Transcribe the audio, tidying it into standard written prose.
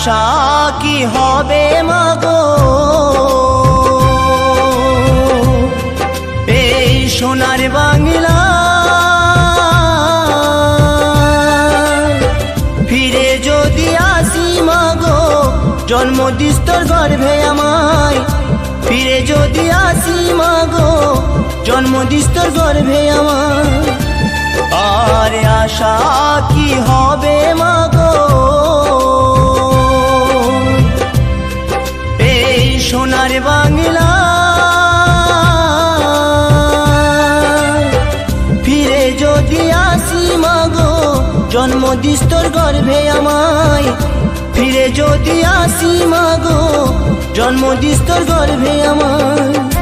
আশা কি হবে মাগো এই সোনার বাংলা ফিরে যদি আসি মাগো জন্ম দিস তোর গর্ভে আমায় ফিরে যদি আসি মাগো জন্ম দিস তোর গর্ভে আমায় আর আশা কি হবে মাগো এই সোনার বাংলা ফিরে যদি আসি মাগো জন্ম দিস তোর গর্ভে আমায় ফিরে যদি আসি মাগো জন্ম দিস তোর গর্ভে আমায়।